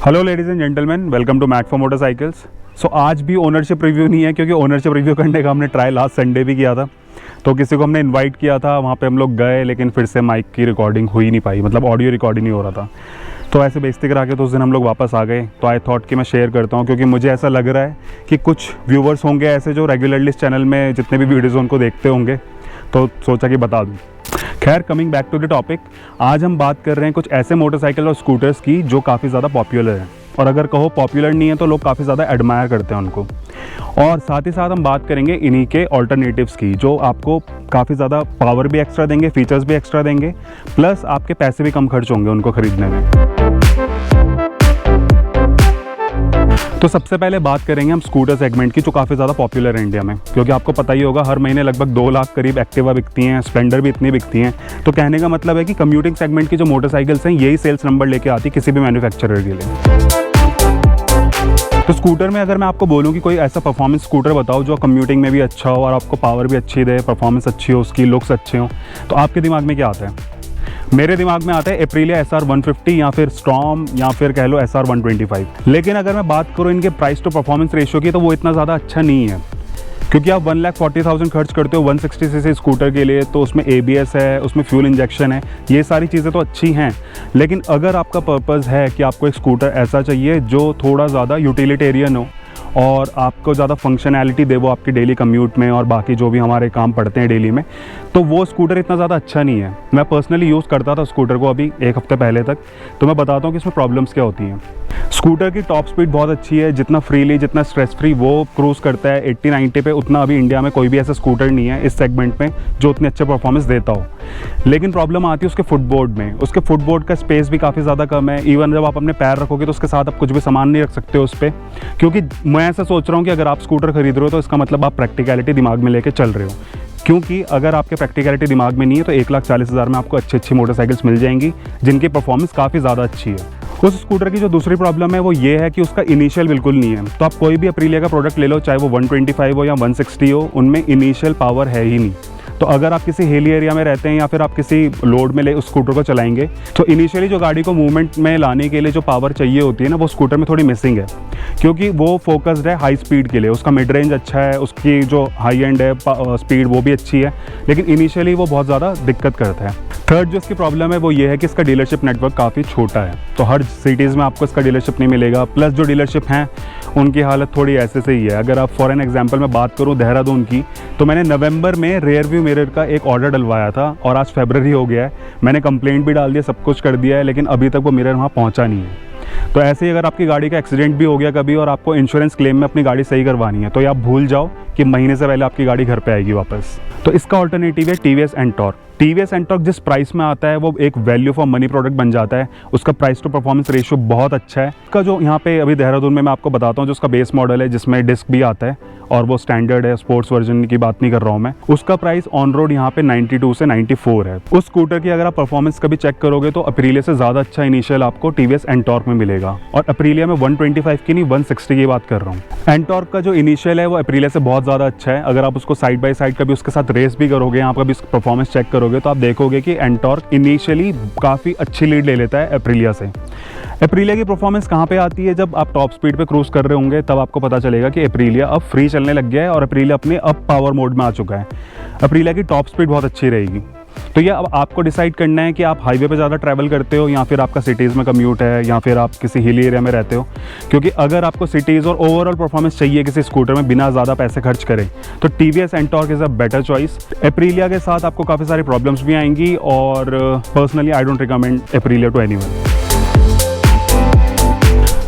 Hello ladies and gentleman, welcome to mat for motorcycles. So आज भी ownership review नहीं है क्योंकि ओनरशिप रिव्यू करने का हमने ट्राई लास्ट संडे भी किया था। तो किसी को हमने इनवाइट किया था, वहाँ पे हम लोग गए, लेकिन फिर से माइक की रिकॉर्डिंग हो ही नहीं पाई, मतलब ऑडियो रिकॉर्डिंग नहीं हो रहा था। तो ऐसे बेइज्जती करा के तो उस दिन हम लोग वापस आ गए। तो आई थॉट कि मैं शेयर करता हूँ क्योंकि मुझे ऐसा लग रहा है कि कुछ व्यूवर्स होंगे ऐसे जो रेगुलरली इस चैनल में जितने भी वीडियोज़ उनको देखते होंगे, तो सोचा कि बता दूँ। खैर, coming back to the topic, आज हम बात कर रहे हैं कुछ ऐसे मोटरसाइकिल और स्कूटर्स की जो काफ़ी ज़्यादा पॉपुलर हैं, और अगर कहो पॉपुलर नहीं है तो लोग काफ़ी ज़्यादा एडमायर करते हैं उनको। और साथ ही साथ हम बात करेंगे इन्हीं के ऑल्टरनेटिव्स की जो आपको काफ़ी ज़्यादा पावर भी एक्स्ट्रा देंगे, फीचर्स भी एक्स्ट्रा देंगे, प्लस आपके पैसे भी कम खर्च होंगे उनको ख़रीदने में। तो सबसे पहले बात करेंगे हम स्कूटर सेगमेंट की जो काफ़ी ज़्यादा पॉपुलर है इंडिया में, क्योंकि आपको पता ही होगा हर महीने लगभग 2 लाख करीब एक्टिवा बिकती हैं, स्प्लेंडर भी इतनी बिकती हैं। तो कहने का मतलब है कि कम्यूटिंग सेगमेंट की जो मोटरसाइकिल्स हैं यही सेल्स नंबर लेके आती किसी भी मैन्युफैक्चरर के लिए। तो स्कूटर में अगर मैं आपको बोलूँ कि कोई ऐसा परफॉर्मेंस स्कूटर बताओ जो कम्यूटिंग में भी अच्छा हो और आपको पावर भी अच्छी दे, परफॉर्मेंस अच्छी हो, उसकी लुक्स अच्छे हो, तो आपके दिमाग में क्या आता है? मेरे दिमाग में आता है एप्रिलिया SR 150 या फिर स्टॉर्म या फिर कह लो SR 125। लेकिन अगर मैं बात करूँ इनके प्राइस टू परफॉर्मेंस रेशियो की, तो वो इतना ज़्यादा अच्छा नहीं है, क्योंकि आप 1,40,000 खर्च करते हो 160 cc स्कूटर के लिए, तो उसमें ABS है, उसमें फ्यूल इंजेक्शन है, ये सारी चीज़ें तो अच्छी हैं। लेकिन अगर आपका पर्पज़ है कि आपको एक स्कूटर ऐसा चाहिए जो थोड़ा ज़्यादा यूटिलिटेरियन हो और आपको ज़्यादा फंक्शनैलिटी दे वो आपकी डेली कम्यूट में और बाकी जो भी हमारे काम पड़ते हैं डेली में, तो वो स्कूटर इतना ज़्यादा अच्छा नहीं है। मैं पर्सनली यूज़ करता था स्कूटर को अभी 1 हफ्ते पहले तक, तो मैं बताता हूँ कि इसमें प्रॉब्लम्स क्या होती हैं। स्कूटर की टॉप स्पीड बहुत अच्छी है, जितना फ्रीली, जितना स्ट्रेस फ्री वो क्रूज़ करता है 80-90 पे, उतना अभी इंडिया में कोई भी ऐसा स्कूटर नहीं है इस सेगमेंट में जो उतने अच्छे परफॉर्मेंस देता हो। लेकिन प्रॉब्लम आती है उसके फुटबोर्ड में। उसके फुटबोर्ड का स्पेस भी काफ़ी ज़्यादा कम है। इवन जब आप अपने पैर रखोगे तो उसके साथ आप कुछ भी सामान नहीं रख सकते हो उस पर, क्योंकि मैं ऐसा सोच रहा हूँ कि अगर आप स्कूटर खरीद रहे हो तो इसका मतलब आप प्रैक्टिकलिटी दिमाग में लेके चल रहे हो, क्योंकि अगर आपके प्रैक्टिकलिटी दिमाग में नहीं है तो 1,40,000 में आपको अच्छी मोटरसाइकिल्स मिल जाएंगी जिनकी परफॉर्मेंस काफ़ी ज़्यादा अच्छी है। उस स्कूटर की जो दूसरी प्रॉब्लम है वो ये है कि उसका इनिशियल बिल्कुल नहीं है। तो आप कोई भी एप्रिलिया का प्रोडक्ट ले लो, चाहे वो 125 हो या 160 हो, उनमें इनिशियल पावर है ही नहीं। तो अगर आप किसी हिली एरिया में रहते हैं या फिर आप किसी लोड में ले उस स्कूटर को चलाएंगे, तो इनिशियली जो गाड़ी को मूवमेंट में लाने के लिए जो पावर चाहिए होती है ना, वो स्कूटर में थोड़ी मिसिंग है, क्योंकि वो फोकस्ड है हाई स्पीड के लिए। उसका मिड रेंज अच्छा है, उसकी जो हाई एंड है स्पीड वो भी अच्छी है, लेकिन इनिशियली वो बहुत ज़्यादा दिक्कत करता है। थर्ड जो इसकी प्रॉब्लम है वो ये है कि इसका डीलरशिप नेटवर्क काफ़ी छोटा है, तो हर सिटीज़ में आपको इसका डीलरशिप नहीं मिलेगा। प्लस जो डीलरशिप हैं उनकी हालत थोड़ी ऐसे से ही है। अगर आप फॉर एन एग्जांपल में बात करूं देहरादून की, तो मैंने नवंबर में रेयर व्यू मिरर का एक ऑर्डर डलवाया था और आज फरवरी हो गया है। मैंने कंप्लेंट भी डाल दिया, सब कुछ कर दिया है, लेकिन अभी तक वो मिरर वहाँ पहुँचा नहीं है। तो ऐसे ही अगर आपकी गाड़ी का एक्सीडेंट भी हो गया कभी और आपको इंश्योरेंस क्लेम में अपनी गाड़ी सही करवानी है, तो ये आप भूल जाओ कि महीने से पहले आपकी गाड़ी घर पे आएगी वापस। तो इसका ऑल्टरनेटिव है TVS एंटॉर्क। TVS एंटॉर्क जिस प्राइस में आता है वो एक वैल्यू फॉर मनी प्रोडक्ट बन जाता है। उसका प्राइस टू परफॉर्मेंस रेशियो बहुत अच्छा है। उसका जो यहाँ पे अभी देहरादून में मैं आपको बताता हूँ, जो उसका बेस मॉडल है जिसमें डिस्क भी आता है और वो स्टैंडर्ड है, स्पोर्ट्स वर्जन की बात नहीं कर रहा हूँ मैं, उसका प्राइस ऑन रोड यहाँ पे 92 से 94 है। उस स्कूटर की अगर आप परफॉर्मेंस कभी चेक करोगे तो अप्रिलिया से ज़्यादा अच्छा इनिशियल आपको TVS एंटॉर्क में मिलेगा। और अप्रिलिया में 125 की नहीं 160 की बात कर रहा हूँ। एंटॉर्क का जो इनिशियल है वो अप्रिलिया से बहुत ज़्यादा अच्छा है। अगर आप उसको साइड बाय साइड कभी उसके साथ रेस भी करोगे, यहाँ पर भी परफॉर्मेंस चेक करोगे, तो आप देखोगे कि एंटॉर्क इनिशियली काफ़ी अच्छी लीड ले लेता है अप्रिलिया से। अप्रिलिया की परफॉर्मेंस कहाँ पे आती है? जब आप टॉप स्पीड पे क्रूज़ कर रहे होंगे तब आपको पता चलेगा कि अप्रिलिया अब फ्री चलने लग गया है और अप्रिलिया अपने अब पावर मोड में आ चुका है। अप्रिलिया की टॉप स्पीड बहुत अच्छी रहेगी। तो ये अब आपको डिसाइड करना है कि आप हाईवे पे ज़्यादा ट्रैवल करते हो या फिर आपका सिटीज़ में कम्यूट है या फिर आप किसी हिली एरिया में रहते हो, क्योंकि अगर आपको सिटीज़ और ओवरऑल परफॉर्मेंस चाहिए किसी स्कूटर में बिना ज़्यादा पैसे खर्च करें, तो TVS Ntorq is a better choice. Aprilia के साथ आपको काफ़ी सारी प्रॉब्लम्स भी आएंगी और personally I don't recommend Aprilia to anyone.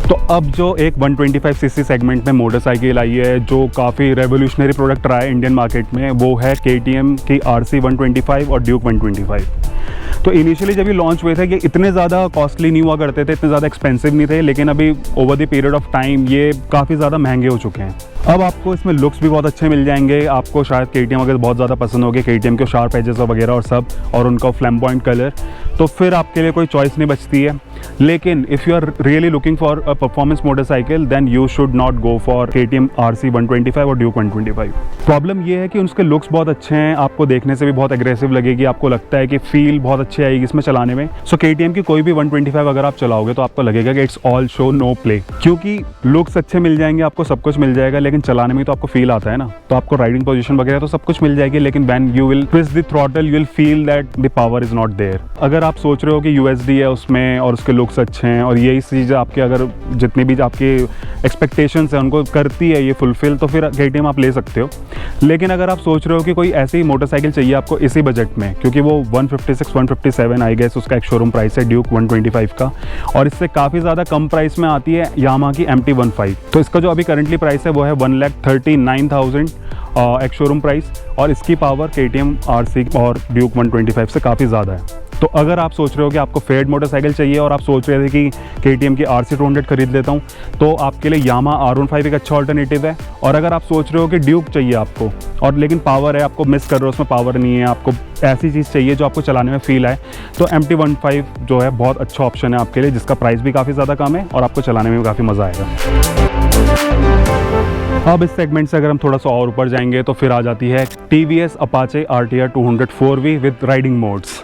तो अब जो एक 125 cc सेगमेंट में मोटरसाइकिल आई है जो काफ़ी रेवोल्यूशनरी प्रोडक्ट रहा है इंडियन मार्केट में, वो है KTM की RC 125 और ड्यूक 125। तो इनिशियली जब ये लॉन्च हुए थे ये इतने ज़्यादा कॉस्टली नहीं हुआ करते थे, इतने ज़्यादा एक्सपेंसिव नहीं थे, लेकिन अभी over the period of time ये काफ़ी ज़्यादा महंगे हो चुके हैं। अब आपको इसमें लुक्स भी बहुत अच्छे मिल जाएंगे। आपको शायद KTM अगर बहुत ज़्यादा पसंद होगी, KTM के शार्प एजेस वगैरह और सब, और उनका फ्लैम्बॉयंट कलर, तो फिर आपके लिए कोई चॉइस नहीं बचती है। लेकिन if you are really looking for a performance motorcycle then you should not go for KTM RC 125 और ड्यूक 125। प्रॉब्लम ये है कि उसके लुक्स बहुत अच्छे हैं, आपको देखने से भी बहुत एग्रेसिव लगेगी, आपको लगता है कि फील बहुत अच्छी आएगी इसमें चलाने में। सो KTM की कोई भी 125 अगर आप चलाओगे तो आपको लगेगा कि it's all show no play, क्योंकि लुक्स अच्छे मिल जाएंगे, आपको सब कुछ मिल जाएगा, लेकिन चलाने में तो आपको फील आता है ना। तो आपको राइडिंग पोजीशन वगैरह तो सब कुछ मिल जाएगी, लेकिन when you will press the throttle you will feel that the power is not there. अगर आप सोच रहे हो कि USD है उसमें और उसके लुक्स अच्छे हैं और यही चीज़ आपके अगर जितनी भी आपके एक्सपेक्टेशंस हैं उनको करती है ये फुलफिल, तो फिर KTM आप ले सकते हो। लेकिन अगर आप सोच रहे हो कि कोई ऐसी मोटरसाइकिल चाहिए आपको इसी बजट में, क्योंकि वो 156 157 आई गेस उसका एक शोरूम प्राइस है ड्यूक 125 का, और इससे काफ़ी ज़्यादा कम प्राइस में आती है यामाहा की MT-15। तो इसका जो अभी करंटली प्राइस है वो है 1,39,000 एक शोरूम प्राइस, और इसकी पावर KTM RC और ड्यूक 125 से काफ़ी ज़्यादा है। तो अगर आप सोच रहे हो कि आपको फेयर्ड मोटरसाइकिल चाहिए और आप सोच रहे थे कि KTM की RC 200 खरीद लेता हूँ, तो आपके लिए यामाहा R15 एक अच्छा ऑल्टरनेटिव है। और अगर आप सोच रहे हो कि ड्यूक चाहिए आपको और लेकिन पावर है, आपको मिस कर रहे हो उसमें पावर नहीं है, आपको ऐसी चीज़ चाहिए जो आपको चलाने में फील आए, तो MT-15 जो है बहुत अच्छा ऑप्शन है आपके लिए, जिसका प्राइस भी काफ़ी ज़्यादा कम है और आपको चलाने में भी काफ़ी मज़ा आएगा। अब इस सेगमेंट से अगर हम थोड़ा सा और ऊपर जाएंगे तो फिर आ जाती है TVS Apache RTR 200 4V with riding modes.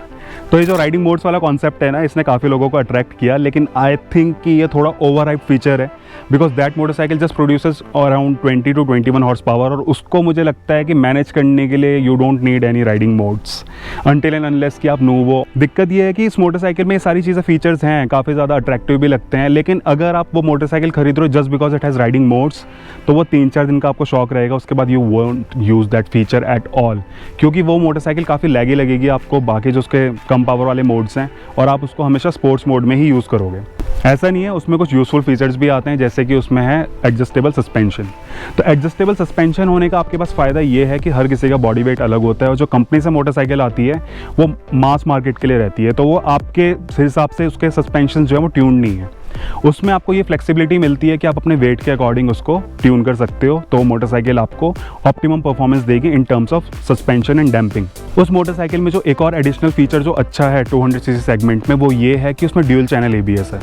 तो ये जो राइडिंग मोड्स वाला कॉन्सेप्ट है ना, इसने काफ़ी लोगों को अट्रैक्ट किया, लेकिन आई थिंक कि ये थोड़ा ओवर हाइप फीचर है, because that motorcycle just produces around 20 to 21 horse power, और उसको मुझे लगता है कि मैनेज करने के लिए you don't need any riding modes until and unless कि आप नूवो। दिक्कत ये है कि इस मोटरसाइकिल में ये सारी चीज़ें फीचर्स हैं, काफ़ी ज़्यादा अट्रैक्टिव भी लगते हैं, लेकिन अगर आप वो मोटरसाइकिल खरीद रहे हो just because it has riding modes, तो वो 3-4 दिन का आपको शौक रहेगा, उसके बाद you won't use that feature at all, क्योंकि वो मोटरसाइकिल काफ़ी लैगी लगेगी आपको बाकी जो उसके कम पावर वाले मोड्स हैं, और आप उसको हमेशा स्पोर्ट्स मोड में ही यूज़ करोगे। ऐसा नहीं है, उसमें कुछ यूज़फुल फीचर्स भी आते हैं, जैसे कि उसमें है एडजस्टेबल सस्पेंशन। तो एडजस्टेबल सस्पेंशन होने का आपके पास फ़ायदा ये है कि हर किसी का बॉडी वेट अलग होता है, और जो कंपनी से मोटरसाइकिल आती है वो मास मार्केट के लिए रहती है, तो वो आपके हिसाब से उसके सस्पेंशन जो है वो ट्यून नहीं है। उसमें आपको ये फ्लेक्सिबिलिटी मिलती है कि आप अपने वेट के अकॉर्डिंग उसको ट्यून कर सकते हो, तो मोटरसाइकिल आपको ऑप्टिमम परफॉर्मेंस देगी in terms of suspension and damping. उस मोटरसाइकिल में जो एक और एडिशनल फीचर जो अच्छा है 200cc सेगमेंट में, वो ये है कि उसमें ड्यूल चैनल ABS है।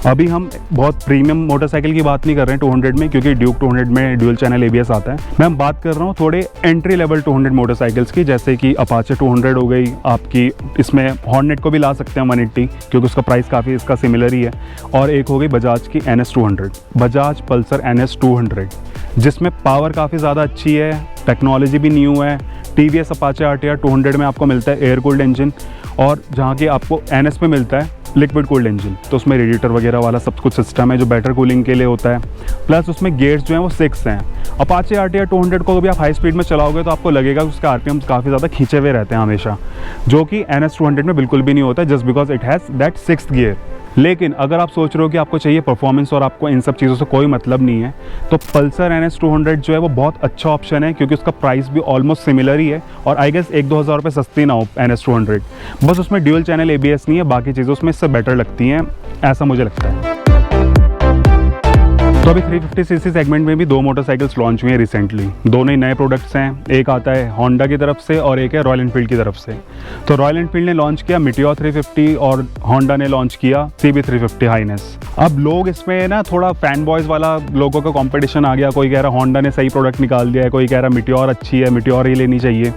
अभी हम बहुत प्रीमियम मोटरसाइकिल की बात नहीं कर रहे हैं 200 में, क्योंकि ड्यूक 200 में ड्यूल चैनल ABS आता है। मैं बात कर रहा हूँ थोड़े एंट्री लेवल 200 मोटरसाइकिल्स की, जैसे कि अपाचे 200 हो गई आपकी, इसमें हॉर्नेट को भी ला सकते हैं 180, क्योंकि उसका प्राइस काफ़ी इसका सिमिलर ही है, और एक हो गई बजाज की NS 200, बजाज पल्सर NS 200, जिसमें पावर काफ़ी ज़्यादा अच्छी है, टेक्नोलॉजी भी न्यू है। TVS Apache RTR 200 में आपको मिलता है एयर कूल्ड इंजन, और जहाँ की आपको NS में मिलता है लिक्विड कूल्ड इंजन, तो उसमें रेडिएटर वगैरह वाला सब कुछ सिस्टम है जो बेटर कूलिंग के लिए होता है, प्लस उसमें गेयर्स जो हैं वो 6 हैं। अपाचे RTR 200 को भी आप हाई स्पीड में चलाओगे तो आपको लगेगा कि उसका RPM काफ़ी ज़्यादा खींचे हुए रहते हैं हमेशा, जो कि NS 200 में बिल्कुल भी नहीं होता, just because it has that 6th gear. लेकिन अगर आप सोच रहे हो कि आपको चाहिए परफॉर्मेंस और आपको इन सब चीज़ों से कोई मतलब नहीं है, तो पल्सर NS 200 जो है वो बहुत अच्छा ऑप्शन है, क्योंकि उसका प्राइस भी ऑलमोस्ट सिमिलर ही है, और आई गेस 1-2 हज़ार रुपये सस्ती ना हो NS 200, बस उसमें ड्यूल चैनल ABS नहीं है, बाकी चीज़ें उसमें इससे बेटर लगती हैं, ऐसा मुझे लगता है। तो अभी 350cc सेगमेंट में भी 2 मोटरसाइकिल्स लॉन्च हुए हैं रिसेंटली, दोनों ही नए प्रोडक्ट्स हैं, एक आता है होंडा की तरफ से और एक है रॉयल एनफील्ड की तरफ से। तो रॉयल एनफील्ड ने लॉन्च किया मीटियोर 350 और होंडा ने लॉन्च किया CB 350 हाइनेस। अब लोग इसमें ना थोड़ा फैन बॉयज़ वाला लोगों का कंपटीशन आ गया, कोई कह रहा होंडा ने सही प्रोडक्ट निकाल दिया है, कोई कह रहा मीटियोर अच्छी है, मीटियोर ही लेनी चाहिए।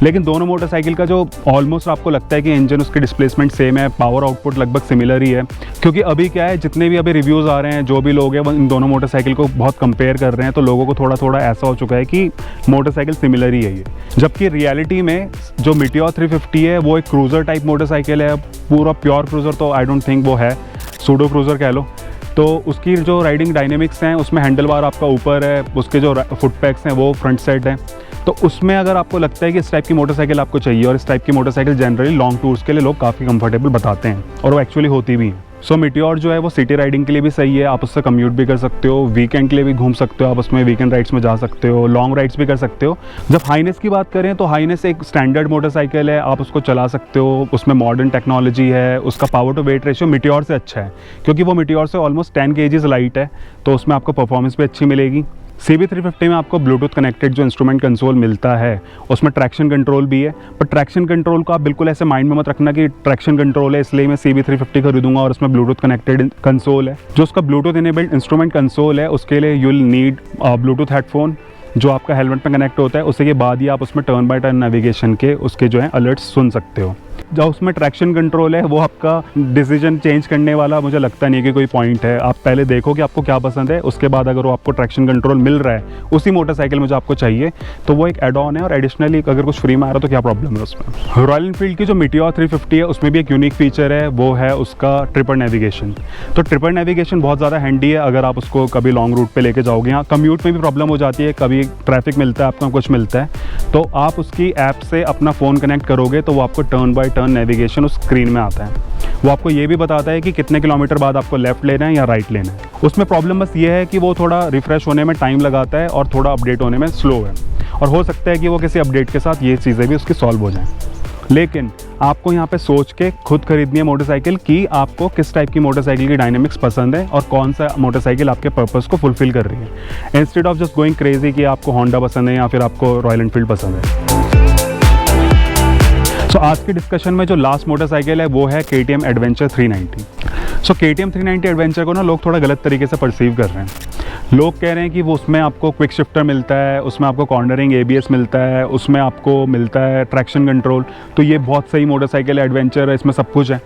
लेकिन दोनों मोटरसाइकिल का जो ऑलमोस्ट आपको लगता है कि इंजन उसकी डिस्प्लेसमेंट सेम है, पावर आउटपुट लगभग सिमिलर ही है, क्योंकि अभी क्या है जितने भी अभी रिव्यूज़ आ रहे हैं, जो भी लोग हैं वो इन दोनों मोटरसाइकिल को बहुत कंपेयर कर रहे हैं, तो लोगों को थोड़ा थोड़ा ऐसा हो चुका है कि मोटरसाइकिल सिमिलर ही है ये, जबकि रियलिटी में जो मीटियोर 350 है वो एक क्रूज़र टाइप मोटरसाइकिल है, पूरा प्योर क्रूज़र तो आई डोंट थिंक वो है, सूडो क्रूज़र कह लो। तो उसकी जो राइडिंग डायनेमिक्स हैं उसमें हैंडल बार आपका ऊपर है, उसके जो फुट पैक्स हैं वो फ्रंट साइड हैं, तो उसमें अगर आपको लगता है कि इस टाइप की मोटरसाइकिल आपको चाहिए, और इस टाइप की मोटरसाइकिल जनरली लॉन्ग टूर्स के लिए लोग काफ़ी कंफर्टेबल बताते हैं, और वो एक्चुअली होती भी हैं। सो मीटियोर जो है वो सिटी राइडिंग के लिए भी सही है, आप उससे कम्यूट भी कर सकते हो, वीकेंड के लिए भी घूम सकते हो, आप उसमें वीकेंड राइड्स में जा सकते हो, लॉन्ग राइड्स भी कर सकते हो। जब हाइनेस की बात करें तो हाइनेस एक स्टैंडर्ड मोटरसाइकिल है, आप उसको चला सकते हो, उसमें मॉडर्न टेक्नोलॉजी है, उसका power to weight ratio Meteor से अच्छा है, क्योंकि वो मीटियोर से ऑलमोस्ट 10 kg लाइट है, तो उसमें आपको परफॉर्मेंस भी अच्छी मिलेगी। CB350 में आपको ब्लूटूथ कनेक्टेड जो इंस्ट्रूमेंट कंसोल मिलता है उसमें ट्रैक्शन कंट्रोल भी है, पर ट्रैक्शन कंट्रोल को आप बिल्कुल ऐसे माइंड में मत रखना कि ट्रैक्शन कंट्रोल है इसलिए मैं CB350 खरीदूंगा और उसमें ब्लूटूथ कनेक्टेड कंसोल है। जो उसका ब्लूटूथ इनेबल्ड इंस्ट्रूमेंट कंसोल है उसके लिए you will need Bluetooth headphone जो आपका हेलमेट में कनेक्ट होता है, उसी के बाद ही आप उसमें टर्न बाय टर्न नेविगेशन के उसके जो है अलर्ट्स सुन सकते हो। जो उसमें ट्रैक्शन कंट्रोल है वो आपका डिसीजन चेंज करने वाला मुझे लगता नहीं है कि कोई पॉइंट है। आप पहले देखो कि आपको क्या पसंद है, उसके बाद अगर वो आपको ट्रैक्शन कंट्रोल मिल रहा है उसी मोटरसाइकिल में जो आपको चाहिए तो वो एक एड ऑन है, और एडिशनली अगर कुछ फ्री में आ रहा है तो क्या प्रॉब्लम है उसमें। रॉयल एनफील्ड की जो मीटियोर 350 है उसमें भी एक यूनिक फीचर है, वो है उसका ट्रिपर नेविगेशन। तो ट्रिपर नेविगेशन बहुत ज़्यादा हैंडी है अगर आप उसको कभी लॉन्ग रूट पर लेके जाओगे। यहाँ कम्यूट में भी प्रॉब्लम हो जाती है, कभी ट्रैफिक मिलता है आपको कुछ मिलता है, तो आप उसकी ऐप से अपना फ़ोन कनेक्ट करोगे तो वो आपको टर्न बाय टर्न नेविगेशन उस स्क्रीन में आता है। वो आपको ये भी बताता है कि कितने किलोमीटर बाद आपको लेफ्ट लेना है या राइट लेना है। उसमें प्रॉब्लम बस ये है कि वो थोड़ा रिफ्रेश होने में टाइम लगाता है और थोड़ा अपडेट होने में स्लो है, और हो सकता है कि वो किसी अपडेट के साथ ये चीज़ें भी उसकी सॉल्व हो जाएं। लेकिन आपको यहाँ पे सोच के खुद खरीदनी है मोटरसाइकिल कि आपको किस टाइप की मोटरसाइकिल की डायनेमिक्स पसंद है और कौन सा मोटरसाइकिल आपके पर्पस को फुलफिल कर रही है, instead of just going crazy कि आपको होंडा पसंद है या फिर आपको रॉयल एनफील्ड पसंद है। सो आज की डिस्कशन में जो लास्ट मोटरसाइकिल है वो है KTM एडवेंचर 390। सो KTM 390 एडवेंचर को ना लोग थोड़ा गलत तरीके से परसीव कर रहे हैं। लोग कह रहे हैं कि वो उसमें आपको क्विक शिफ्टर मिलता है, उसमें आपको कॉर्नरिंग ABS मिलता है, उसमें आपको मिलता है ट्रैक्शन कंट्रोल, तो ये बहुत सही मोटरसाइकिल है, एडवेंचर है, इसमें सब कुछ है।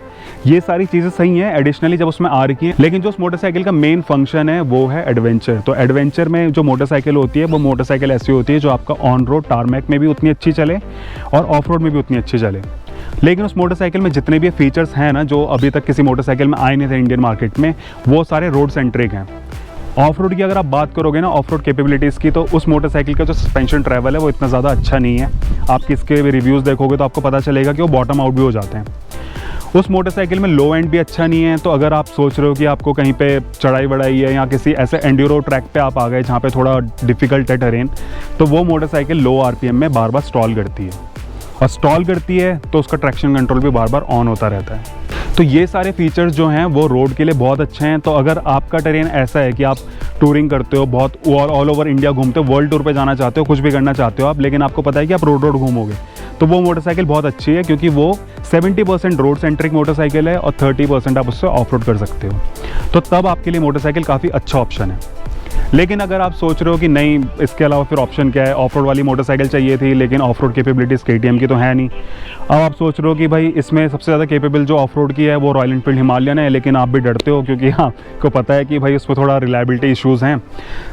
ये सारी चीज़ें सही हैं एडिशनली जब उसमें आ रही हैं, लेकिन जो उस मोटरसाइकिल का मेन फंक्शन है वो है एडवेंचर। तो एडवेंचर में जो मोटरसाइकिल होती है वो मोटरसाइकिल ऐसी होती है जो आपका ऑन रोड टारमैक में भी उतनी अच्छी चले और ऑफ रोड में भी उतनी अच्छी चले। लेकिन उस मोटरसाइकिल में जितने भी फीचर्स हैं ना जो अभी तक किसी मोटरसाइकिल में आए नहीं थे इंडियन मार्केट में, वो सारे रोड सेंट्रिक हैं। ऑफ रोड की अगर आप बात करोगे ना, ऑफ रोड कैपेबिलिटीज़ की, तो उस मोटरसाइकिल का जो सस्पेंशन ट्रैवल है वो इतना ज़्यादा अच्छा नहीं है। आप किसके भी रिव्यूज़ देखोगे तो आपको पता चलेगा कि वो बॉटम आउट भी हो जाते हैं। उस मोटरसाइकिल में लो एंड भी अच्छा नहीं है। तो अगर आप सोच रहे हो कि आपको कहीं पे चढ़ाई बढ़ाई है या किसी ऐसे एंड्यूरो ट्रैक पे आप आ गए जहाँ पे थोड़ा डिफ़िकल्ट है टेरेन, तो वो मोटरसाइकिल लो RPM में बार बार स्टॉल करती है, और स्टॉल करती है तो उसका ट्रैक्शन कंट्रोल भी बार बार ऑन होता रहता है। तो ये सारे फीचर्स जो हैं वो रोड के लिए बहुत अच्छे हैं। तो अगर आपका टेरेन ऐसा है कि आप टूरिंग करते हो, बहुत ऑल ओवर इंडिया घूमते हो, वर्ल्ड टूर पे जाना चाहते हो, कुछ भी करना चाहते हो आप, लेकिन आपको पता है कि आप रोड घूमोगे, तो वो मोटरसाइकिल बहुत अच्छी है, क्योंकि वो 70% रोड सेंट्रिक मोटरसाइकिल है और 30% आप उससे ऑफ रोड कर सकते हो। तो तब आपके लिए मोटरसाइकिल काफ़ी अच्छा ऑप्शन है। लेकिन अगर आप सोच रहे हो कि नहीं इसके अलावा फिर ऑप्शन क्या है, ऑफ रोड वाली मोटरसाइकिल चाहिए थी लेकिन ऑफ रोड कैपेबिलिटीज़ KTM की तो है नहीं, अब आप सोच रहे हो कि भाई इसमें सबसे ज़्यादा कैपेबल जो ऑफ रोड की है वो रॉयल एनफील्ड हिमालयन है, लेकिन आप भी डरते हो क्योंकि आपको पता है कि भाई उसमें थोड़ा रिलायबिलिटी इश्यूज़ हैं,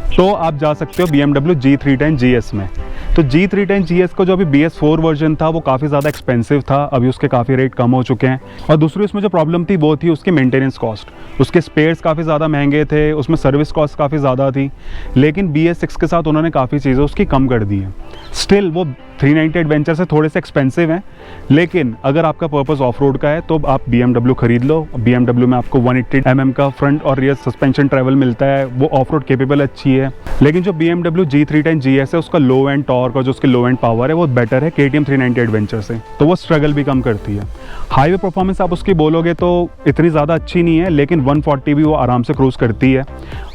तो आप जा सकते हो BMW G310 GS में। तो G310 GS को जो अभी BS4 वर्जन था वो काफ़ी ज़्यादा एक्सपेंसिव था, अभी उसके काफ़ी रेट कम हो चुके हैं। और दूसरी उसमें जो प्रॉब्लम थी वो थी उसकी मेंटेनेंस कॉस्ट, उसके स्पेयर्स काफ़ी ज़्यादा महंगे थे, उसमें सर्विस कॉस्ट काफ़ी ज़्यादा थी। लेकिन BS6 के साथ उन्होंने काफ़ी चीज़ें उसकी कम कर दी हैं। स्टिल वो 390 एडवेंचर से थोड़े से एक्सपेंसिव हैं, लेकिन अगर आपका पर्पस ऑफ रोड का है तो आप BMW खरीद लो। BMW में आपको 180 mm का फ्रंट और रियर सस्पेंशन ट्रैवल मिलता है, वो ऑफ रोड केपेबल अच्छी है। लेकिन जो BMW G310 GS है उसका लो एंड टॉर्क और जो उसकी लो एंड पावर है वो बेटर है KTM 390 एडवेंचर से, तो वो स्ट्रगल भी कम करती है। हाईवे परफॉर्मेंस आप उसकी बोलोगे तो इतनी ज़्यादा अच्छी नहीं है, लेकिन 140 भी वो आराम से क्रूज़ करती है।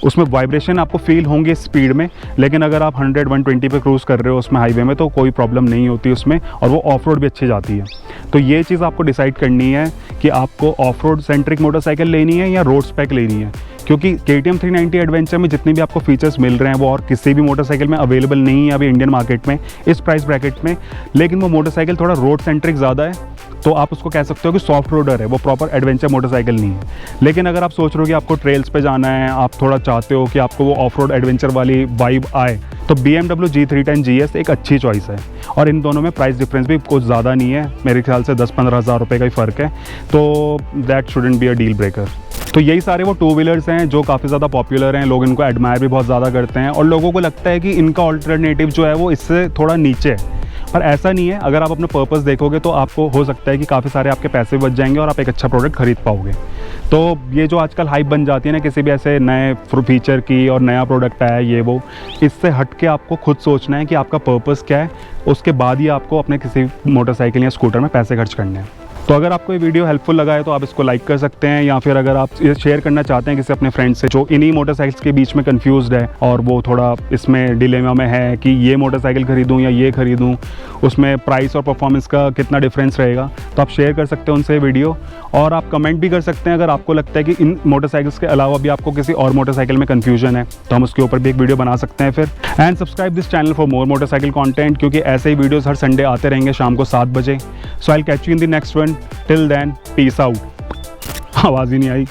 उसमें वाइब्रेशन आपको फील होंगे स्पीड में, लेकिन अगर आप 100-120 पे क्रूज़ कर रहे हो उसमें हाईवे में तो कोई प्रॉब्लम नहीं होती उसमें, और वो ऑफ रोड भी अच्छी जाती है। तो ये चीज़ आपको डिसाइड करनी है कि आपको ऑफ रोड सेंट्रिक मोटरसाइकिल लेनी है या रोड स्पेक लेनी है, क्योंकि KTM 390 एडवेंचर में जितने भी आपको फीचर्स मिल रहे हैं वो और किसी भी मोटरसाइकिल में अवेलेबल नहीं है अभी इंडियन मार्केट में इस प्राइस ब्रैकेट में। लेकिन वो मोटरसाइकिल थोड़ा रोड सेंट्रिक ज़्यादा है, तो आप उसको कह सकते हो कि सॉफ्ट रोडर है, वो प्रॉपर एडवेंचर मोटरसाइकिल नहीं है। लेकिन अगर आप सोच रहे हो कि आपको ट्रेल्स पे जाना है, आप थोड़ा चाहते हो कि आपको वो ऑफ रोड एडवेंचर वाली वाइब आए, तो BMW G310 GS एक अच्छी चॉइस है। और इन दोनों में प्राइस डिफरेंस भी कुछ ज़्यादा नहीं है, मेरे ख्याल से 10-15 हज़ार रुपये का ही फ़र्क है, तो that shouldn't be a deal breaker. तो यही सारे वो टू व्हीलर्स हैं जो काफ़ी ज़्यादा पॉपुलर हैं, लोग इनको एडमायर भी बहुत ज़्यादा करते हैं, और लोगों को लगता है कि इनका ऑल्टरनेटिव जो है वो इससे थोड़ा नीचे है, पर ऐसा नहीं है। अगर आप अपना पर्पस देखोगे तो आपको हो सकता है कि काफ़ी सारे आपके पैसे बच जाएंगे और आप एक अच्छा प्रोडक्ट खरीद पाओगे। तो ये जो आजकल हाइप बन जाती है ना किसी भी ऐसे नए फीचर की और नया प्रोडक्ट आया है ये वो, इससे हट के आपको खुद सोचना है कि आपका पर्पस क्या है, उसके बाद ही आपको अपने किसी मोटरसाइकिल या स्कूटर में पैसे खर्च करने हैं। तो अगर आपको ये वीडियो हेल्पफुल लगा है तो आप इसको लाइक कर सकते हैं, या फिर अगर आप ये शेयर करना चाहते हैं किसी अपने फ्रेंड से जो इन्हीं मोटरसाइकिल्स के बीच में कंफ्यूज्ड है और वो थोड़ा इसमें डिलेमा में है कि ये मोटरसाइकिल खरीदूं या ये खरीदूं, उसमें प्राइस और परफॉर्मेंस का कितना डिफरेंस रहेगा, तो आप शेयर कर सकते हैं उनसे वीडियो। और आप कमेंट भी कर सकते हैं अगर आपको लगता है कि इन मोटरसाइकिल्स के अलावा भी आपको किसी और मोटरसाइकिल में कन्फ्यूजन है, तो हम उसके ऊपर भी एक वीडियो बना सकते हैं फिर। And subscribe this channel for more motorcycle content, क्योंकि ऐसे ही वीडियोज़ हर संडे आते रहेंगे शाम को 7 बजे। So I will catch you in the next one. Till then, peace out. आवाज़ ही नहीं आई।